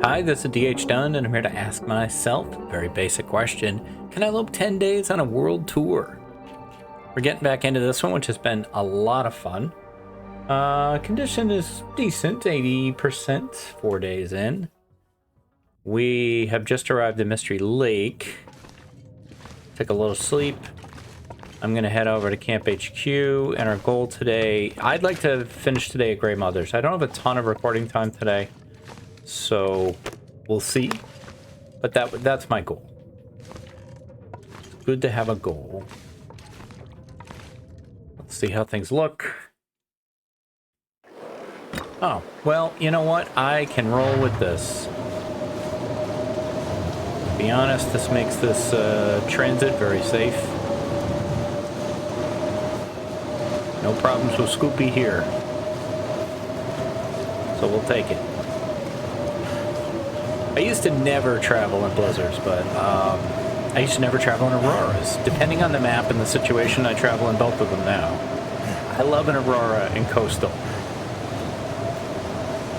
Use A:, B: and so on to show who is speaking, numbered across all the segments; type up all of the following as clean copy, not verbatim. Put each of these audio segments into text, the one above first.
A: Hi, this is DH Dunn, and I'm here to ask myself a very basic question. Can I lope 10 days on a world tour? We're getting back into this one, which has been a lot of fun. Condition is decent, 80%, 4 days in. We have just arrived at Mystery Lake. Took a little sleep. I'm going to head over to Camp HQ, and our goal today... I'd like to finish today at Grey Mothers. I don't have a ton of recording time today, so we'll see. But that's my goal. Good to have a goal. Let's see how things look. Oh, well, you know what? I can roll with this. To be honest, this makes this transit very safe. No problems with Scoopy here. So we'll take it. I used to never travel in blizzards, but I used to never travel in auroras. Depending on the map and the situation, I travel in both of them now. I love an aurora in coastal.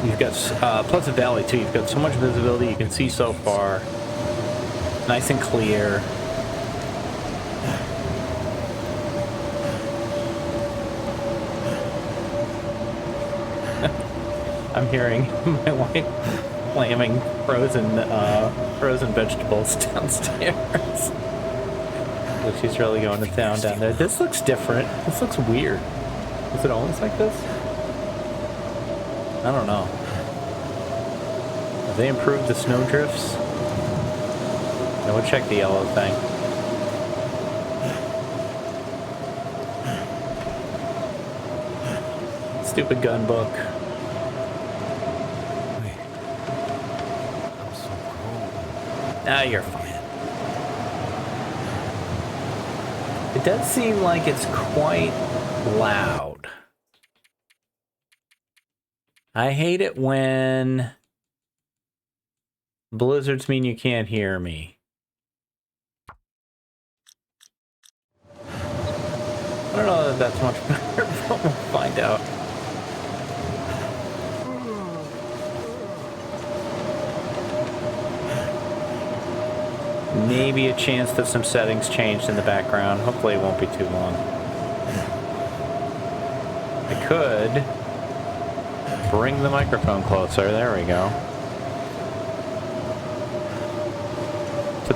A: You've got Pleasant Valley too. You've got so much visibility. You can see so far. Nice and clear. I'm hearing my wife slamming frozen vegetables downstairs. So she's really going to town down there. This looks different. This looks weird. Is it always like this? I don't know. Have they improved the snow drifts? Now we'll check the yellow thing. Stupid gun book. Ah, you're fine. It does seem like it's quite loud. I hate it when blizzards mean you can't hear me. I don't know that that's much better, but we'll find out. Maybe a chance that some settings changed in the background. Hopefully it won't be too long. I could bring the microphone closer. There we go. It's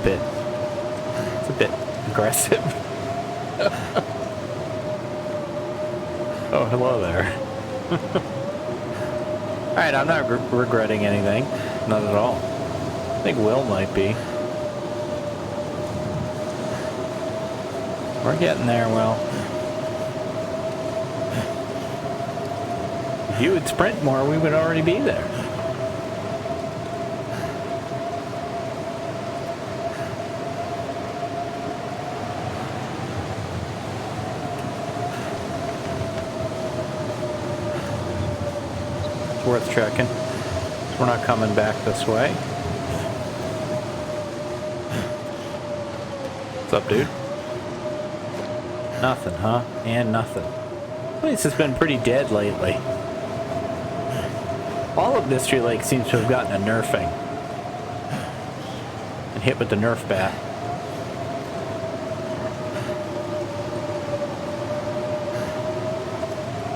A: a bit aggressive. Oh, hello there. Alright, I'm not regretting anything. Not at all. I think Will might be. We're getting there, Will. If you would sprint more, we would already be there. It's worth checking. We're not coming back this way. What's up, dude? Nothing, huh? And nothing. This place has been pretty dead lately. All of Mystery Lake seems to have gotten a nerfing. And hit with the nerf bat.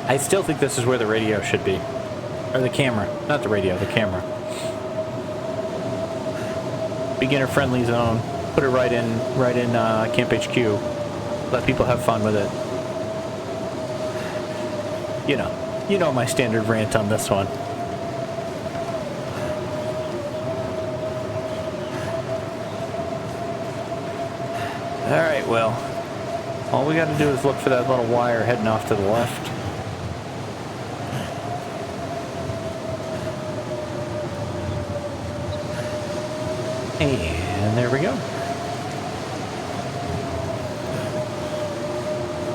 A: I still think this is where the radio should be. Or the camera. Not the radio, the camera. Beginner friendly zone. Put it right in Camp HQ. Let people have fun with it. You know my standard rant on this one. Alright, well, all we gotta do is look for that little wire heading off to the left. And there we go.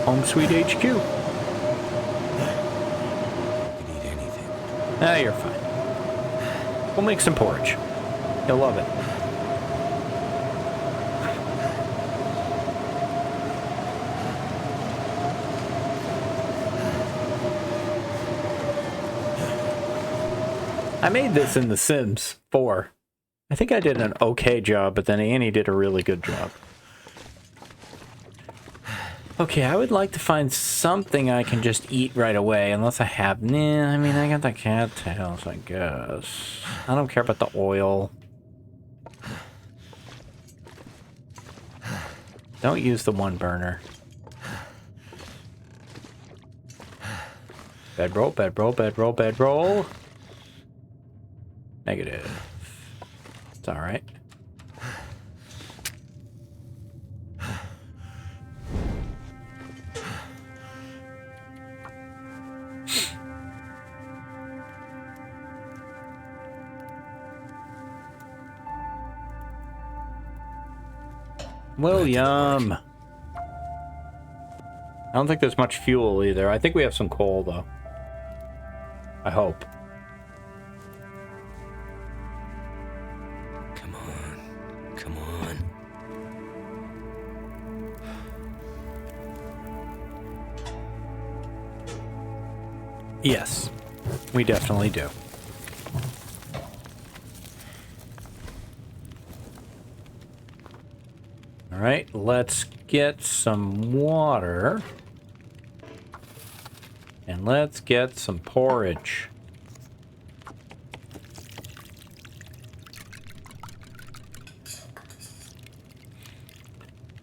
A: Home Sweet HQ. You need anything? Ah, you're fine. We'll make some porridge. You'll love it. I made this in The Sims 4. I think I did an okay job, but then Annie did a really good job. Okay, I would like to find something I can just eat right away, unless I have... Nah, I mean, I got the cattails, I guess. I don't care about the oil. Don't use the one burner. Bedroll, bedroll, bedroll, bedroll. Negative. It's alright. William! I don't think there's much fuel either. I think we have some coal, though. I hope.
B: Come on. Come on.
A: Yes, we definitely do. All right, let's get some water. And let's get some porridge.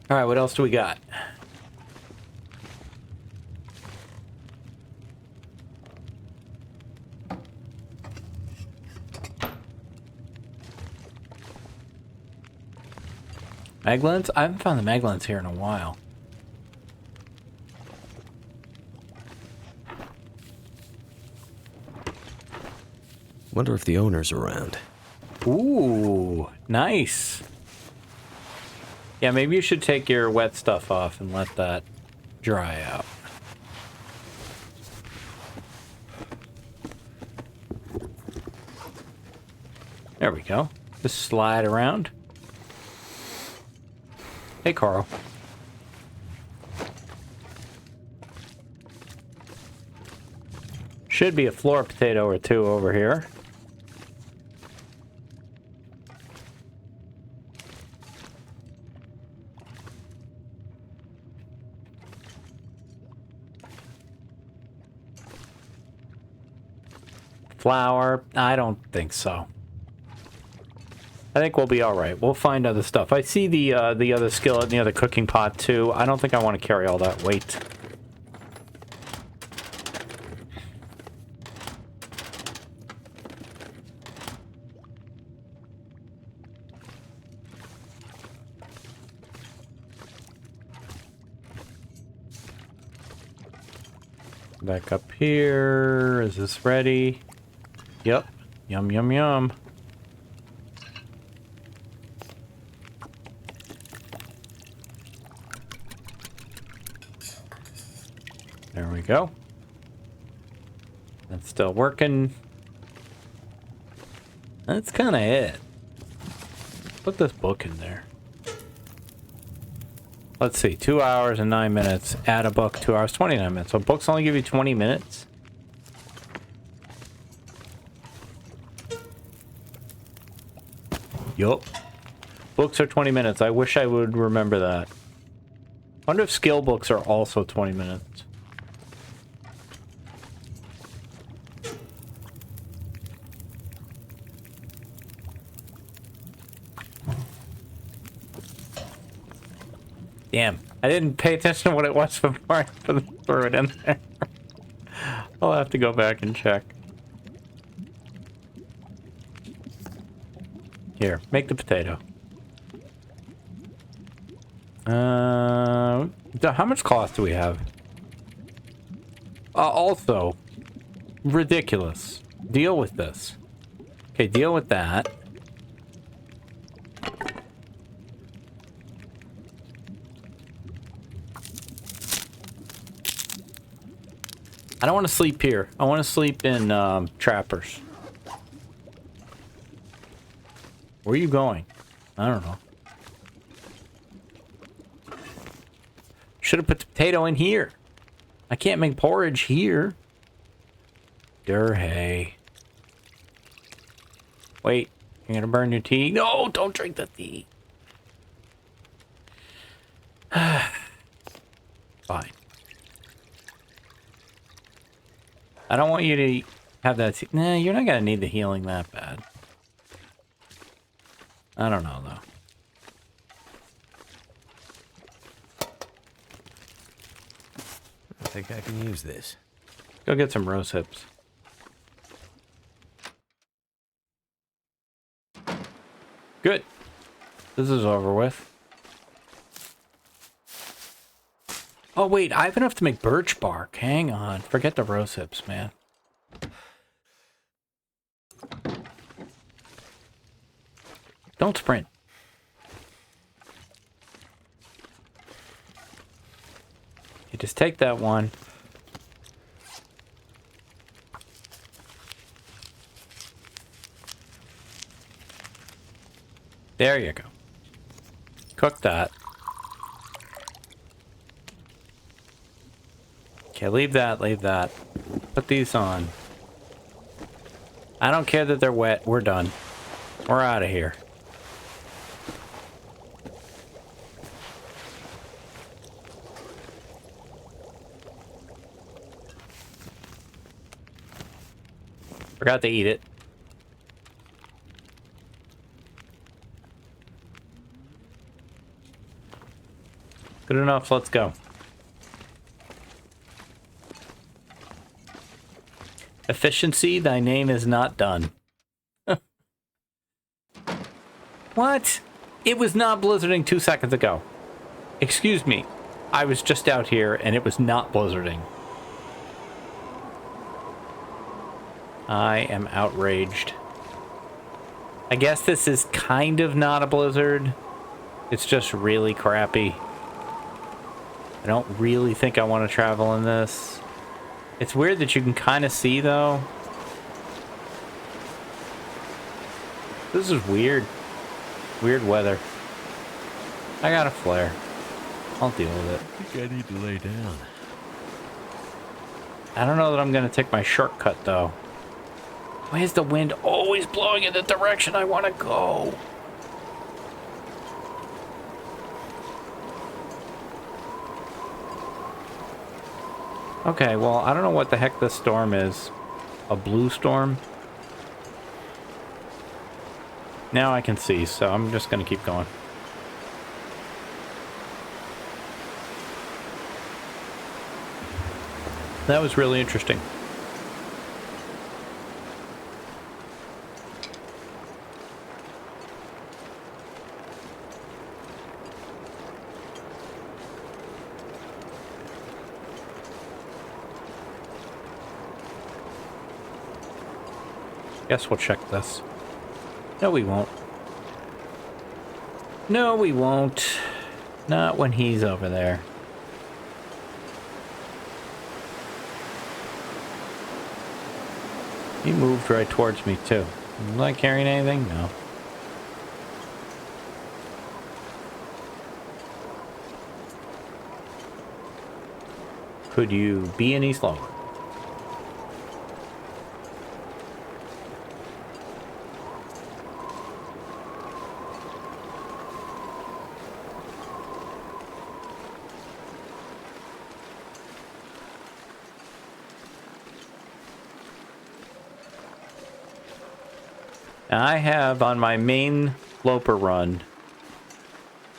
A: All right, what else do we got? Maglins? I haven't found the Maglins here in a while.
B: Wonder if the owner's around.
A: Ooh, nice. Yeah, maybe you should take your wet stuff off and let that dry out. There we go. Just slide around. Hey, Carl. Should be a floor potato or two over here. Flour? I don't think so. I think we'll be all right. We'll find other stuff. I see the other skillet and the other cooking pot too. I don't think I want to carry all that weight. Back up here. Is this ready? Yep. Yum, yum, yum. There we go. That's still working. That's kind of it. Put this book in there. Let's see. 2 hours and 9 minutes. Add a book. 2 hours, 29 minutes. So books only give you 20 minutes? Yup. Books are 20 minutes. I wish I would remember that. Wonder if skill books are also 20 minutes. Damn, I didn't pay attention to what it was before I threw it in there. I'll have to go back and check. Here, make the potato. How much cloth do we have? Also, ridiculous. Deal with this. Okay, deal with that. I don't want to sleep here. I want to sleep in Trappers. Where are you going? I don't know. Should have put the potato in here. I can't make porridge here. Durhay. Wait, you're gonna burn your tea? No, don't drink the tea. Fine. I don't want you to have that tea. Nah, you're not gonna need the healing that bad. I don't know, though.
B: I think I can use this.
A: Go get some rose hips. Good. This is over with. Oh, wait. I have enough to make birch bark. Hang on. Forget the rose hips, man. Don't sprint. You just take that one. There you go. Cook that. Okay, leave that, leave that. Put these on. I don't care that they're wet. We're done. We're out of here. Forgot to eat it. Good enough, let's go. Efficiency, thy name is not done. What? It was not blizzarding 2 seconds ago. Excuse me. I was just out here and it was not blizzarding. I am outraged. I guess this is kind of not a blizzard. It's just really crappy. I don't really think I want to travel in this. It's weird that you can kind of see, though. This is weird. Weird weather. I got a flare. I'll deal with it.
B: I think I need to lay down.
A: I don't know that I'm going to take my shortcut, though. Why is the wind always blowing in the direction I want to go? Okay, well, I don't know what the heck this storm is. A blue storm? Now I can see, so I'm just going to keep going. That was really interesting. Guess we'll check this. No, we won't. No, we won't. Not when he's over there. He moved right towards me, too. Am I carrying anything? No. Could you be any slower? I have, on my main Loper run,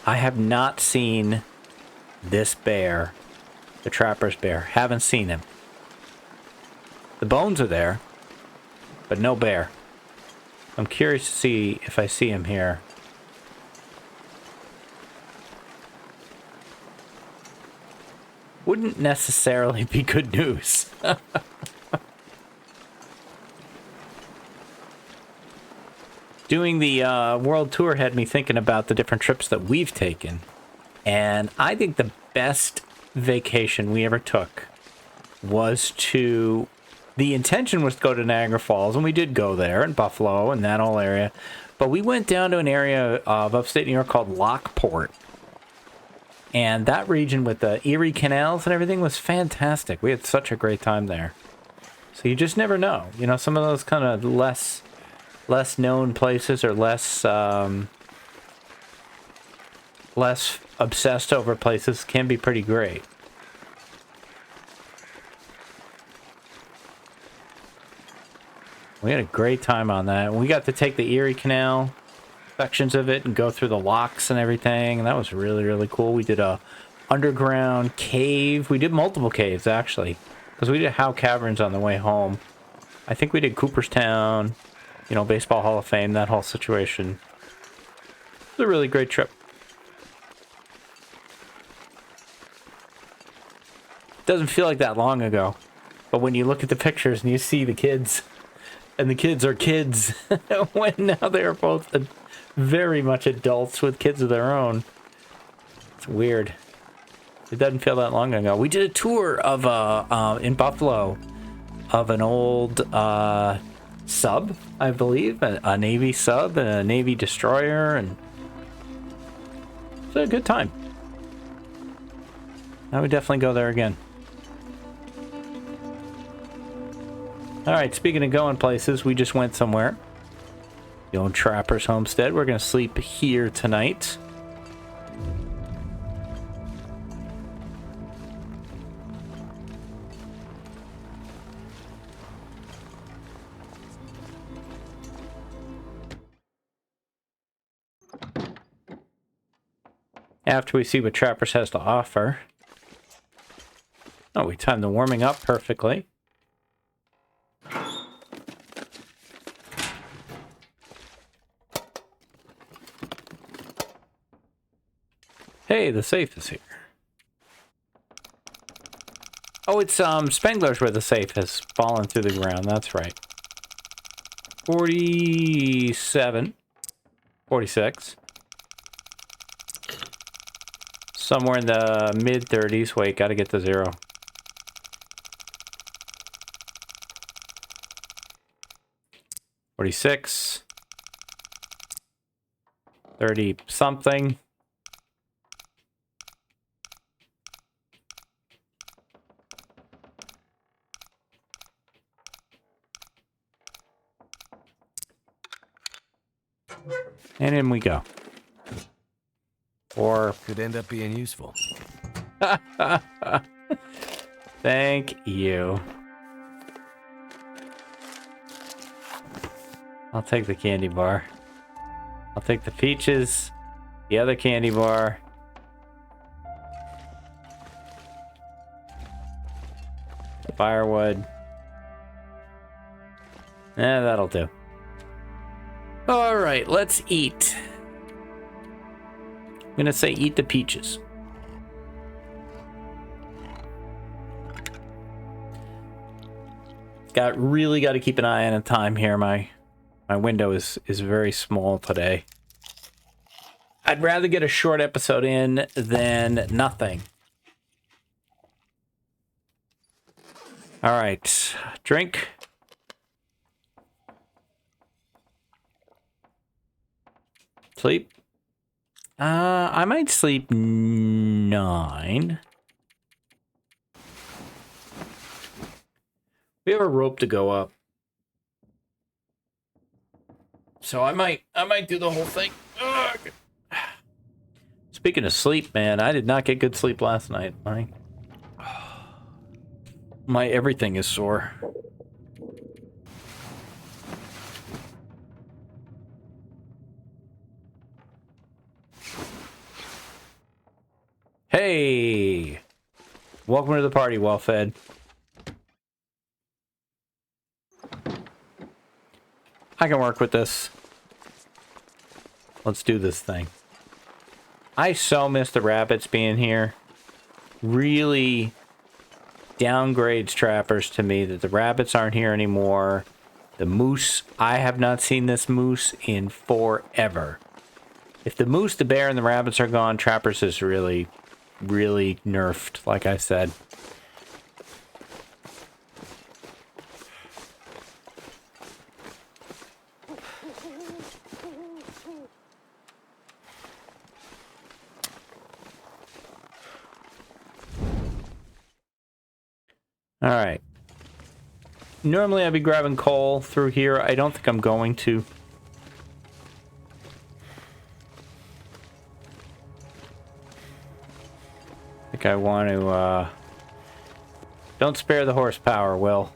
A: I have not seen this bear, the trapper's bear. Haven't seen him. The bones are there, but no bear. I'm curious to see if I see him here. Wouldn't necessarily be good news. Doing the world tour had me thinking about the different trips that we've taken. And I think the best vacation we ever took was to... The intention was to go to Niagara Falls, and we did go there, and Buffalo, and that whole area. But we went down to an area of upstate New York called Lockport. And that region with the Erie canals and everything was fantastic. We had such a great time there. So you just never know. You know, some of those kind of less less known places or less less obsessed over places can be pretty great. We had a great time on that. We got to take the Erie Canal, sections of it, and go through the locks and everything, and that was really, really cool. We did a underground cave. We did multiple caves, actually, because we did Howe Caverns on the way home. I think we did Cooperstown, you know, Baseball Hall of Fame, that whole situation. It was a really great trip. Doesn't feel like that long ago, but when you look at the pictures and you see the kids, and the kids are kids, when now they're both very much adults with kids of their own. It's weird. It doesn't feel that long ago. We did a tour of in Buffalo of an old sub, I believe, a Navy sub, a Navy destroyer, and it's a good time. I would definitely go there again. All right, speaking of going places, we just went somewhere. The old Trapper's Homestead. We're going to sleep here tonight. After we see what Trappers has to offer. Oh, we timed the warming up perfectly. Hey, the safe is here. Oh, it's Spengler's where the safe has fallen through the ground. That's right. 47. 46. Somewhere in the mid-30s. Wait, gotta get to 0. $46. 30-something. And in we go. Or
B: could end up being useful.
A: Thank you. I'll take the candy bar. I'll take the peaches, the other candy bar. Firewood. That'll do. All right, let's eat. I'm gonna say eat the peaches. Really got to keep an eye on the time here. My window is very small today. I'd rather get a short episode in than nothing. All right, drink. Sleep. I might sleep 9. We have a rope to go up. So I might do the whole thing. Ugh. Speaking of sleep, man, I did not get good sleep last night. My everything is sore. Hey! Welcome to the party, well-fed. I can work with this. Let's do this thing. I so miss the rabbits being here. Really downgrades Trappers to me that the rabbits aren't here anymore. The moose, I have not seen this moose in forever. If the moose, the bear, and the rabbits are gone, Trappers is really nerfed, like I said. All right. Normally I'd be grabbing coal through here. I don't think I'm going to. think I want to, don't spare the horsepower, Will.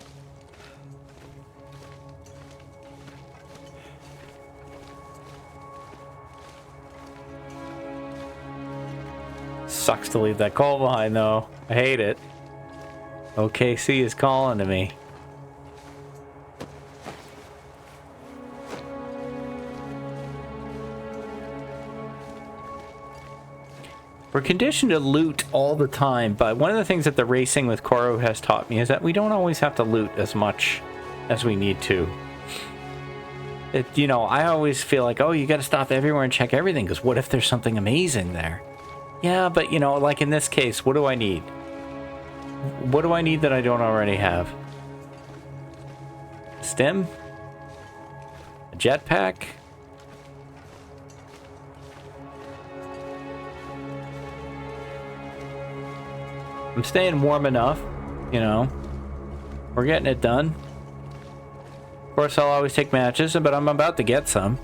A: Sucks to leave that coal behind, though. I hate it. OKC is calling to me. We're conditioned to loot all the time, but one of the things that the racing with Koru has taught me is that we don't always have to loot as much as we need to. You know, I always feel like, oh, you got to stop everywhere and check everything, because what if there's something amazing there? Yeah, but, you know, like in this case, what do I need? What do I need that I don't already have? Stim? A jetpack? I'm staying warm enough, you know. We're getting it done. Of course, I'll always take matches, but I'm about to get some.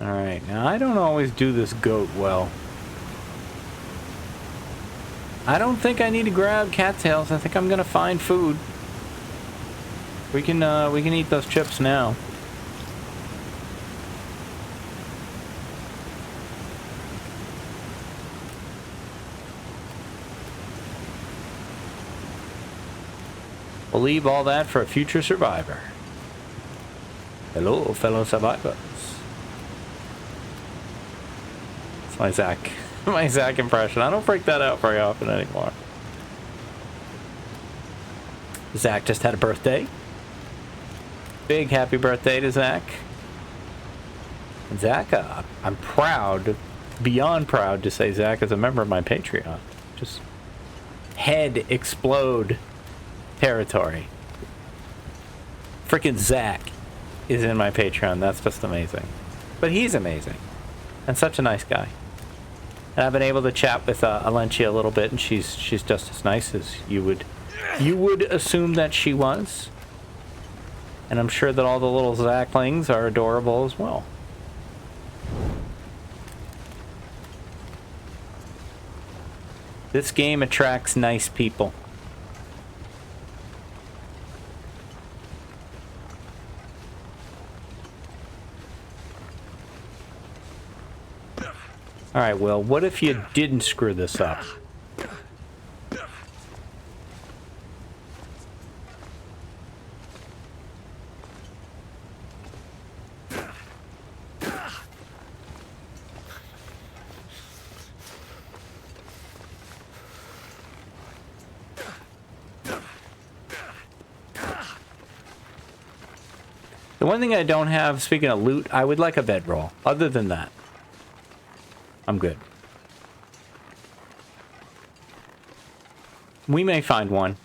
A: Alright, now I don't always do this goat well. I don't think I need to grab cattails. I think I'm gonna find food. We can eat those chips now. We'll leave all that for a future survivor. Hello, fellow survivors. It's my Zach impression. I don't break that out very often anymore. Zach just had a birthday. Big happy birthday to Zach. And Zach, I'm proud, beyond proud to say Zach is a member of my Patreon. Just head explode territory. Freaking Zach is in my Patreon. That's just amazing. But he's amazing. And such a nice guy. And I've been able to chat with Alencia a little bit, and she's just as nice as you would assume that she was. And I'm sure that all the little Zacklings are adorable as well. This game attracts nice people. Alright, Will, what if you didn't screw this up? The one thing I don't have, speaking of loot, I would like a bedroll. Other than that, I'm good. We may find one.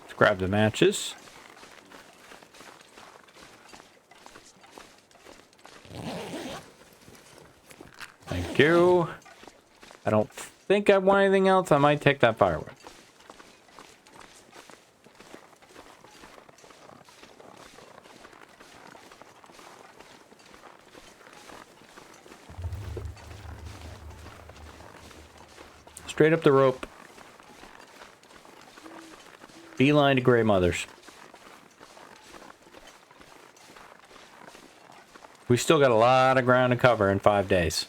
A: Let's grab the matches. Thank you. I don't think I want anything else. I might take that firewood. Straight up the rope. Beeline to Grey Mothers. We still got a lot of ground to cover in 5 days.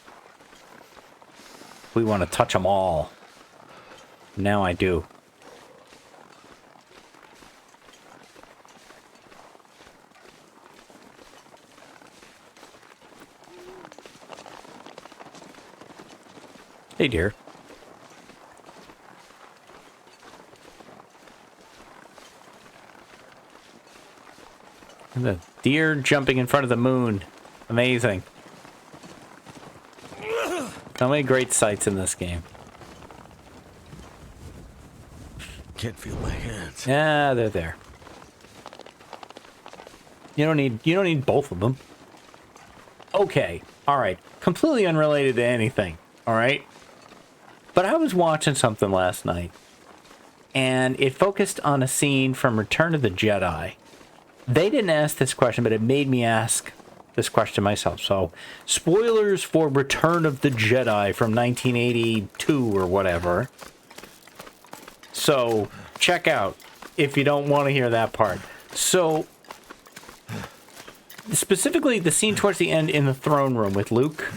A: We want to touch them all. Now I do. Hey, dear. And the deer jumping in front of the moon. Amazing. So many great sights in this game.
B: Can't feel my hands.
A: Yeah, they're there. You don't need both of them. Okay, all right. Completely unrelated to anything, all right? But I was watching something last night, and it focused on a scene from Return of the Jedi. They didn't ask this question, but it made me ask this question myself. So, spoilers for Return of the Jedi from 1982 or whatever. So, check out if you don't want to hear that part. So, specifically the scene towards the end in the throne room with Luke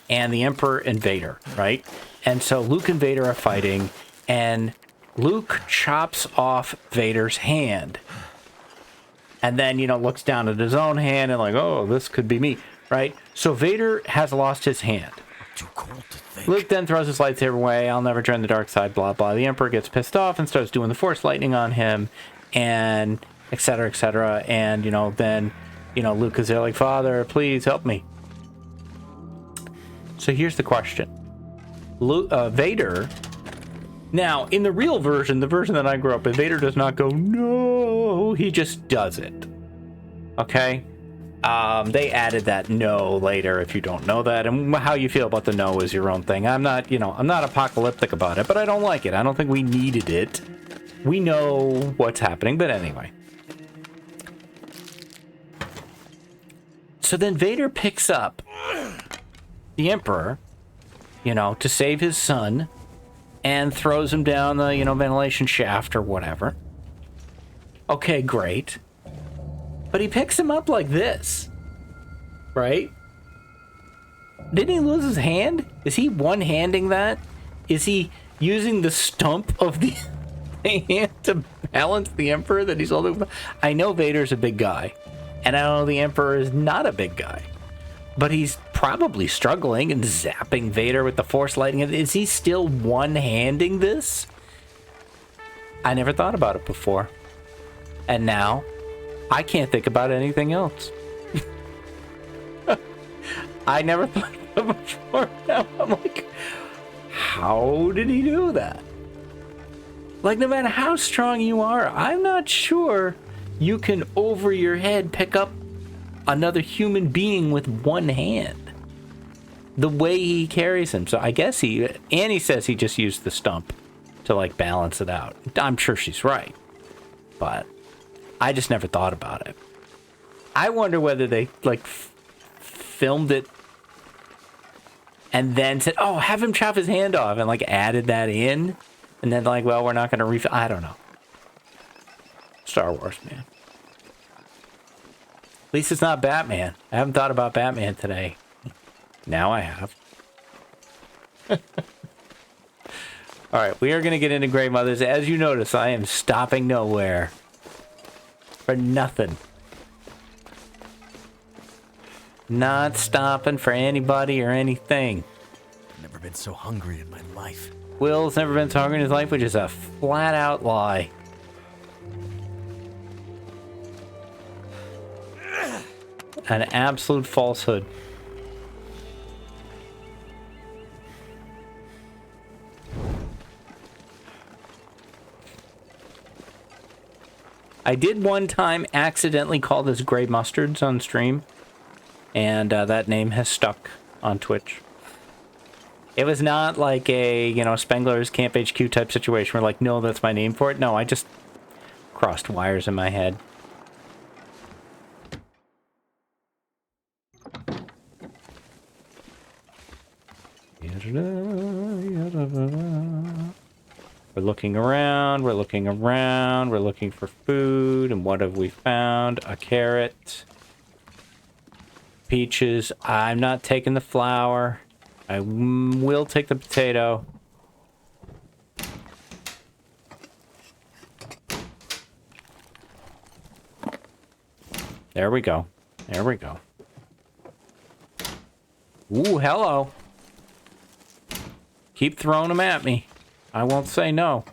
A: and the Emperor and Vader, right? And so Luke and Vader are fighting, and Luke chops off Vader's hand. And then, you know, looks down at his own hand and like, oh, this could be me, right? So Vader has lost his hand.
B: Too cold to think.
A: Luke then throws his lightsaber away. I'll never join the dark side, blah, blah. The Emperor gets pissed off and starts doing the Force lightning on him, and et cetera, et cetera. And, you know, then, you know, Luke is there like, Father, please help me. So here's the question. Vader... Now, in the real version, the version that I grew up with, Vader does not go, no, he just does it. Okay? They added that no later, if you don't know that, and how you feel about the no is your own thing. I'm not apocalyptic about it, but I don't like it. I don't think we needed it. We know what's happening, but anyway. So then Vader picks up the Emperor, you know, to save his son, and throws him down the, you know, ventilation shaft or whatever. Okay, great. But he picks him up like this, right? Didn't he lose his hand? Is he one-handing that? Is he using the stump of the hand to balance the Emperor that he's holding? I know Vader's a big guy, and I know the Emperor is not a big guy. But he's probably struggling and zapping Vader with the Force lightning. Is he still one-handing this? I never thought about it before. And now, I can't think about anything else. I never thought of it before. Now I'm like, how did he do that? Like, no matter how strong you are, I'm not sure you can, over your head, pick up another human being with one hand. The way he carries him. So I guess Annie says he just used the stump to, like, balance it out. I'm sure she's right. But I just never thought about it. I wonder whether they, like, filmed it and then said, oh, have him chop his hand off, and, like, added that in. And then, like, well, we're not going to I don't know. Star Wars, man. At least it's not Batman. I haven't thought about Batman today. Now I have. Alright, we are going to get into Grey Mothers. As you notice, I am stopping nowhere. For nothing. Not stopping for anybody or anything.
B: I've never been so hungry in my life.
A: Will's never been so hungry in his life, which is a flat-out lie. An absolute falsehood. I did one time accidentally call this Grey Mustards on stream, and that name has stuck on Twitch. It was not like a, you know, Spengler's Camp HQ type situation where, like, no, that's my name for it. No, I just crossed wires in my head. We're looking around, we're looking around, we're looking for food, and what have we found? A carrot. Peaches. I'm not taking the flour. I will take the potato. There we go. There we go. Ooh, hello. Keep throwing them at me. I won't say no.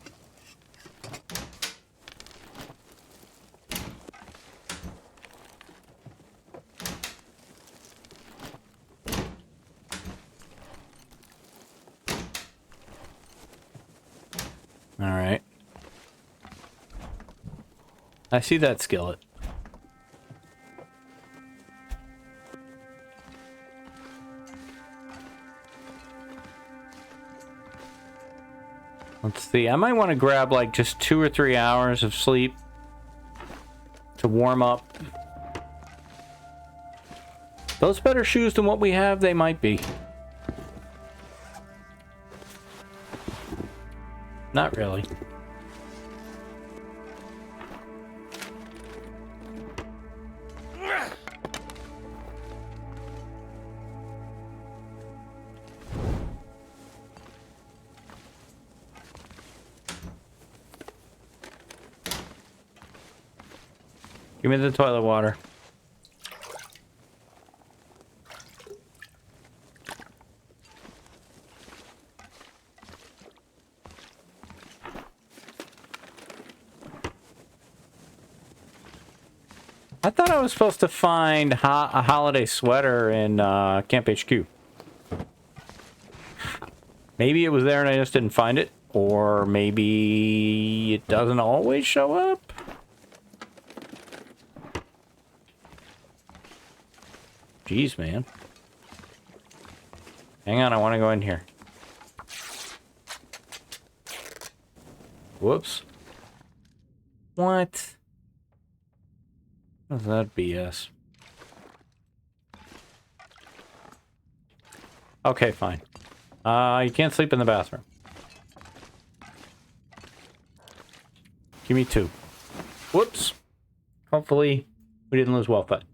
A: All right. I see that skillet. Let's see. I might want to grab like just 2 or 3 hours of sleep to warm up. Those better shoes than what we have, they might be. Not really. Give me the toilet water. I thought I was supposed to find a holiday sweater in Camp HQ. Maybe it was there and I just didn't find it. Or maybe it doesn't always show up. Jeez, man. Hang on, I want to go in here. Whoops. What? What's that BS? Okay, fine. You can't sleep in the bathroom. Give me 2. Whoops. Hopefully, we didn't lose well fed.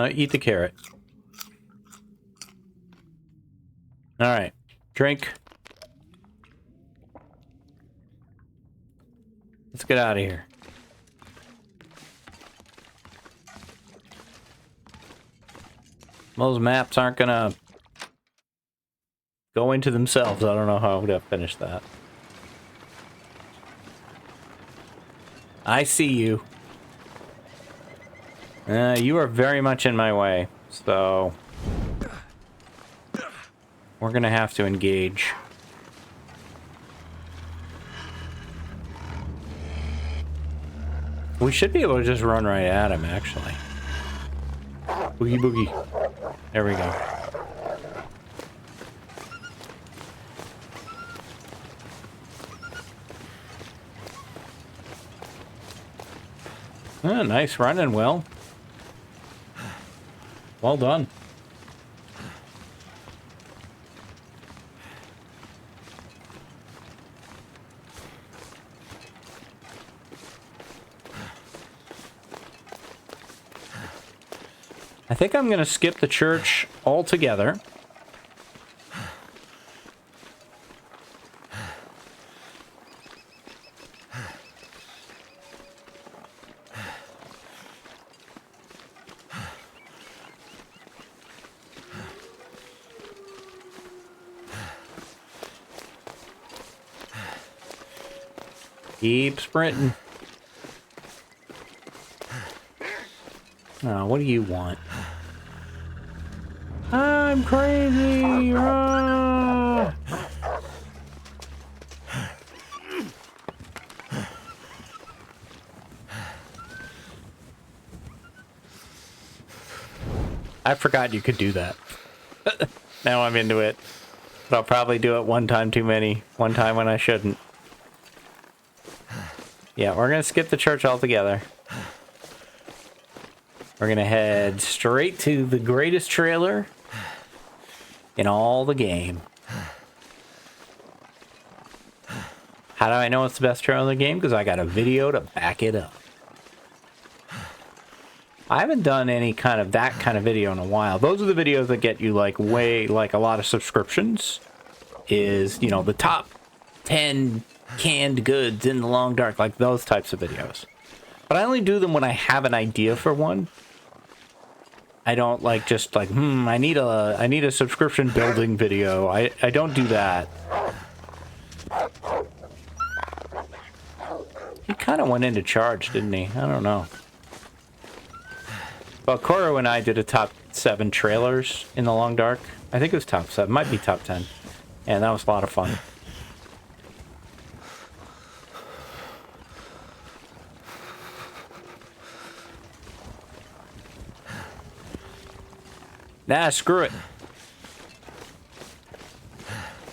A: Eat the carrot. Alright. Drink. Let's get out of here. Those maps aren't gonna go into themselves. I don't know how to finish that. I see you. You are very much in my way, so we're gonna have to engage. We should be able to just run right at him, actually. Boogie boogie. There we go. Nice running, Will. Well done. I think I'm going to skip the church altogether. Keep sprinting. Oh, what do you want? I'm crazy! Ah! I forgot you could do that. Now I'm into it. But I'll probably do it one time too many. One time when I shouldn't. Yeah, we're gonna skip the church altogether. We're gonna head straight to the greatest trailer in all the game. How do I know it's the best trailer in the game? Because I got a video to back it up. I haven't done any kind of that kind of video in a while. Those are the videos that get you like a lot of subscriptions. Is, you know, the top 10 canned goods in the long dark, like those types of videos. But I only do them when I have an idea for one. I don't like just like, I need a subscription building video. I don't do that. He kind of went into charge, didn't he? I don't know. Well, Koru and I did a top 7 trailers in the Long Dark. I think it was top 7, might be top 10. And that was a lot of fun. Nah, screw it.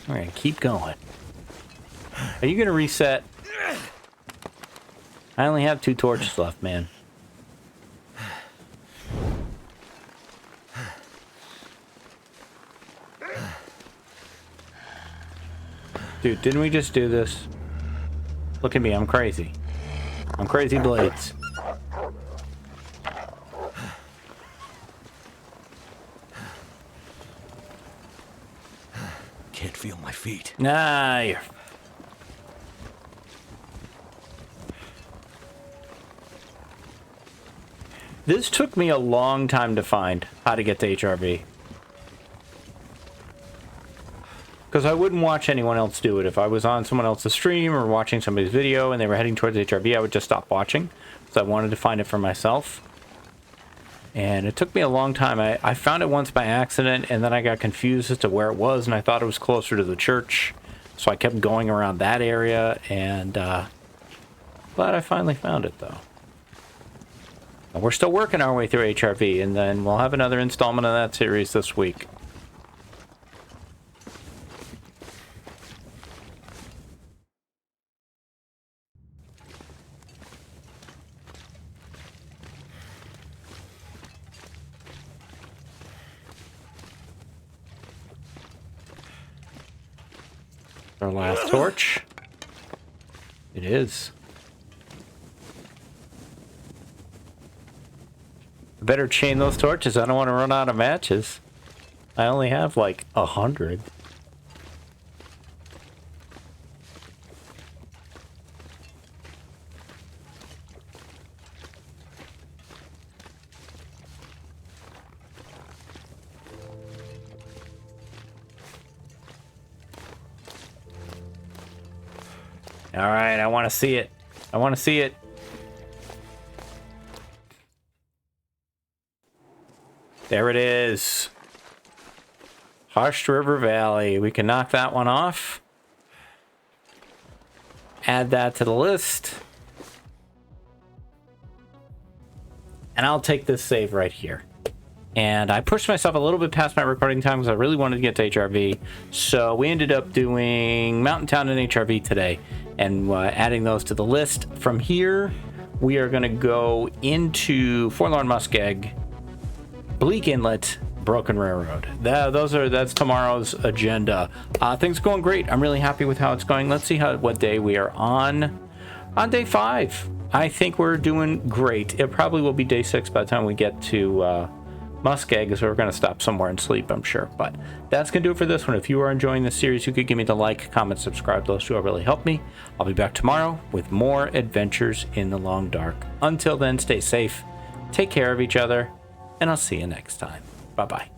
A: All right, keep going. Are you gonna reset? I only have 2 torches left, man. Dude, didn't we just do this? Look at me, I'm crazy. I'm crazy blades.
B: Can't feel my feet.
A: Nah, you're... This took me a long time to find how to get to HRV. Because I wouldn't watch anyone else do it. If I was on someone else's stream or watching somebody's video and they were heading towards HRV, I would just stop watching. So I wanted to find it for myself. And it took me a long time. I found it once by accident, and then I got confused as to where it was, and I thought it was closer to the church. So I kept going around that area, and glad I finally found it, though. And we're still working our way through HRV, and then we'll have another installment of that series this week. Our last torch. It is. I better chain those torches. I don't want to run out of matches. I only have like 100. All right, I want to see it. I want to see it. There it is. Hushed River Valley. We can knock that one off. Add that to the list. And I'll take this save right here. And I pushed myself a little bit past my recording time because I really wanted to get to HRV. So we ended up doing Mountain Town and HRV today and adding those to the list. From here, we are going to go into Forlorn Muskeg, Bleak Inlet, Broken Railroad. That's tomorrow's agenda. Things are going great. I'm really happy with how it's going. Let's see what day we are on. On day 5, I think we're doing great. It probably will be day 6 by the time we get to Muskeg, so we're going to stop somewhere and sleep, I'm sure. But that's going to do it for this one. If you are enjoying this series, you could give me the like, comment, subscribe. Those two will really help me. I'll be back tomorrow with more adventures in the Long Dark. Until then, stay safe, take care of each other, and I'll see you next time. Bye-bye.